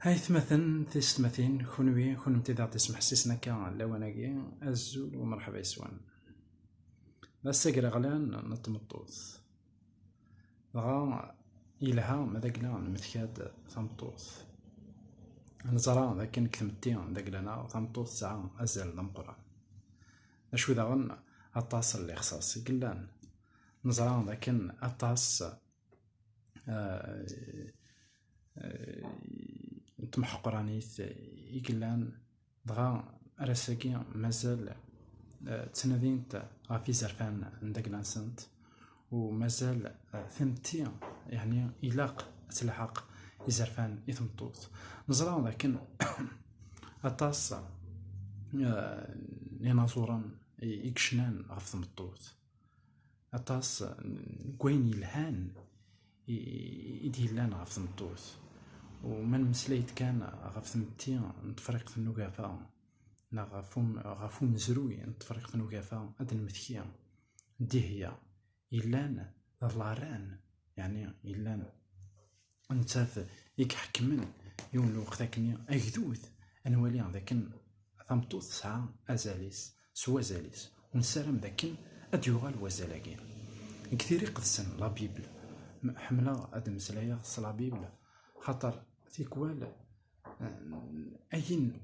هاي ثمثن ثمثين كونوي كنتي ذا تسمح سيسنا كان لوناكي الزول ومرحبا يسوان بس غلان نتمطوث دغا يلها مذاكلا مثكاد ثمطوث نزرا ذاك كثمتين ذاك لنا ثمطوث ساعة أزال دمقران أشو ذاغن أطاس اللي خصاص قلان نزرا ذاك أطاس نتمحق رانيث يقلان دغا راساكي مازال تسنادينت غافي زرفان نداك لانسنت ومازال ثمتي يعني إلاق تلحق يزرفان يثمطوط نزرا لكن أطاس يناصورا يكشنان غف ثمطوط أطاس كوين يلهان يديلان غف ثمطوط ومن مسليت كان غف ثمتي نتفرق في النقافة غفو مزروي نتفرق في النقافة أدن مثكيا دي هي إلان ضلاران يعني إلان نتاف يكحكمن يون وقتاكني أجدوث أنوالي ذاكن ثمطوث ساعة أزاليس سوا زاليس ونسارم ذاكن أديوغال وزالاكين كثير يقدسن لا بيبل حملة أد مسلايا لا بيبل خاطر تيكوال أين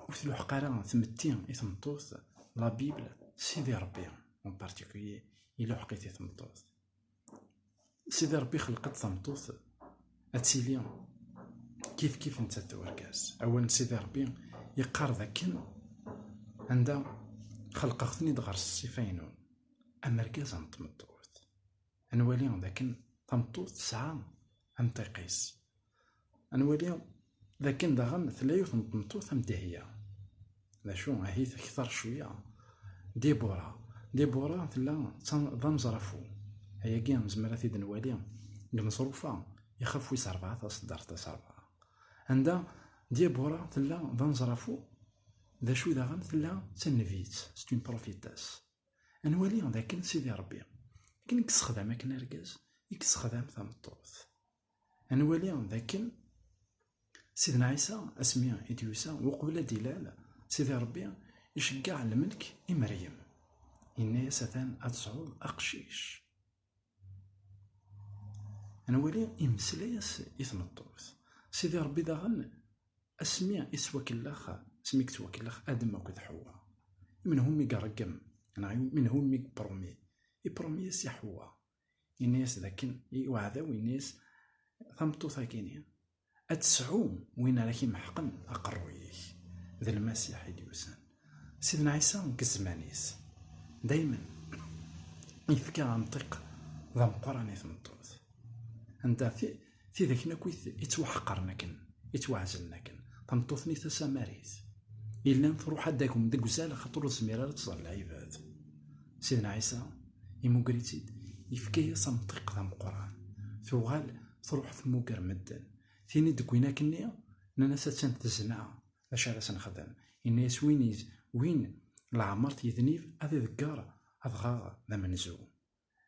وثلو حقارا ثمتين إثمطوث لا بيبل سيدي ربي اون بارتيكولي إلا حقيتي ثمطوث سيدي ربي خلقت ثمطوث أتسيلي كيف انت توركاس أولا سيدي ربي يقار ذاكن عند خلق اختني دغر الصفينون أما ركاز عن تمطوث أنوالي ذاكن تمطوث ساعة أم تقيس أنوالي ذاكن دغن ثلاثة تمطوث أم دهية لا شو هي أكثر شوية ديبورا ثلا ضنزرفو هي كيان زمراتي دنوالي المصروفة يخاف ويس 4 تصدر تاس 4 عندها ديبورا ثلا ضنزرفو ذا شو داغن ثلا تنفيت ستون بروفيتاس انوالي ذاك سيدي ربي كي نكسخدم هاك نركز يكسخدم ثمطوث انوالي ذاك سيدنا عيسى اسميا اديوسا وقبل دلال سيدي ربي يشجع الملك مريم إني ستان أتصعود أقشيش أنوالي إمسلايس إثمطوث سيدي ربي داغن أسميا إسوا كلاخ سميك توا كلاخ آدم وكذ حواء من هم يقرقم من هم يبرومي يبروميس يحواء إنيس ذاكن وعذاو إنيس ثمطوث هكيني أتسعو وين راكي محقن أقرويك ذا المسيح يديوسان سيدنا عيسى كزمانيس دايما يفكر منطق ذا مقراني ثمطوث أنت في ذاك نكويث يتوحقرناكن يتوعزلناكن ثمطوثني تساماريث إلا تروح هداكم داك وزال خاطر الزميرة تصل العباد سيدنا عيسى يموكريتيد يفكي منطق ذا مقران ثوغال تروح ثموكر مدن ثيني دكوينا كنيا ناس تنتزنا باش على سنخدم الناس وين العمرت يذنيف هذا ذكار أضغى ذا منزو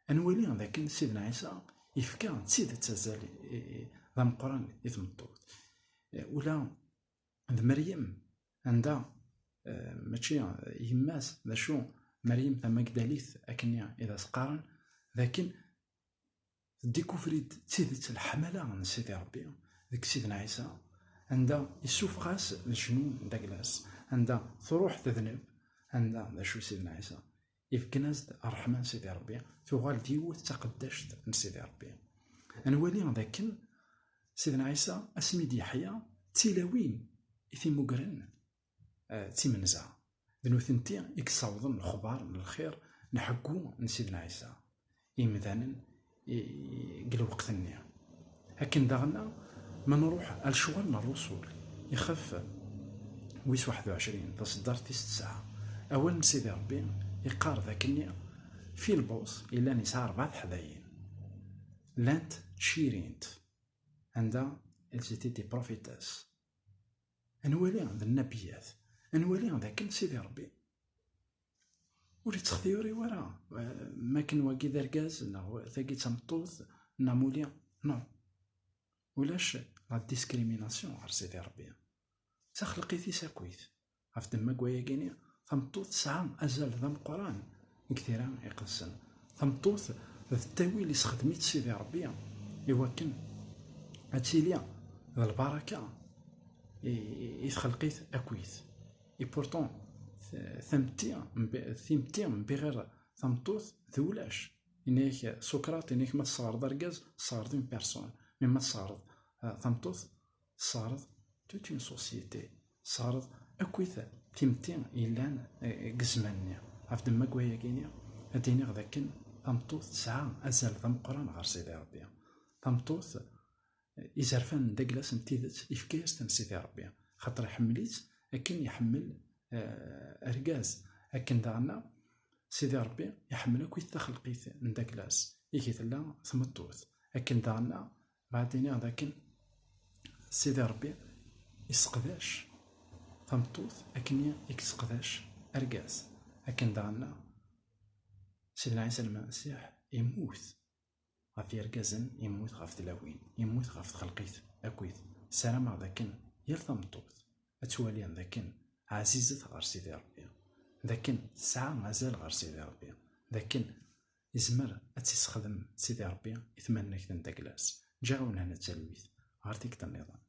أنولي ذاك سيدنا عيسى يفكا تسيد تزال ذا مقران يثمطوط ولا ذا مريم عندها ماشي يماس ذا شو مريم ذا مقداليث أكنيا إذا سقارن لكن ديكوفريد تسيد الحملة عن سيدي ربي ذاك سيدنا عيسى عندها يسوف غاس الجنون داكلاس عندها تروح تذنب عندها ذا شو سيدنا عيسى يفكناز الرحمن سيدي ربي ثوغال ديوث تقدشت من سيدي ربي أنوالي ذاك سيدنا عيسى اسمي دي حيا تيلاوين إثي مقرن تيمنزع ذنو ثنتي يكساوضن الخبار من الخير نحكو من سيدنا عيسى إمذانا قل وقت النية هكين داغنا ما نروح الشوال من الرسول يخف ويس 21 تصدر 9 ساعة أول سيدي ربي يقار ذاك النية في البوص إلا نساء 4 حذاين لانت تشيرينت عندها الزيتي دي بروفيتاس أنوالي عند النبيات أنوالي عند ذاك سيدي ربي ولي تختيوري ورا ما كان واقي ذا ركاز ثاقي تمطوث ناموليا نو ولاش لا ديسكريميناسيون غير سيدي ربي خلقيتي ساكويت غف دما كواياكيني ثمطوط ساعة أزال ذا القرآن كثيرا يقسن ثمطوط التاويل اللي استخدميت سيدي ربي يوكن هاتشيليا ذا البركة يتخلقيت أكويت اي بورتون ثمتي بغير ثمطوط ذولاش إنيك سقراط إنيك ما تصارض رجاز صارد اون بيرسون مما تصارض ثمطوط صارد توت اون سوسيتي صارد أكويت تيمتي إلان قزمانيا عف دما كواياكيني هاديني غداكن ثمطوط ساعة أزال ذا مقران غير سيدي ربي ثمطوط إزرفان داكلاس نتيدت إفكاس تن سيدي ربي خاطر يحمليت أكن يحمل أركاز أكن داغنا سيدي ربي يحمل أكويت تخلقيت نداكلاس إيكيت لا ثمطوط أكن داغنا بعدين غداكن سيدي ربي يسقداش ثمطوط أكن يكسقداش أركاز أكن داغنا سيدنا عيسى المسيح يموت غف يركازن يموت غف تلاوين يموت غف تخلقيت أكويت سلام غداكن يال ثمطوط أتواليان ذاكن عزيزة غير سيدي ربي ذاكن ساعة مازال غير سيدي ربي ذاكن يزمر أتستخدم سيدي ربي يتمنى كتن داكلاس جاونا هنا التلويث غير تيك النظام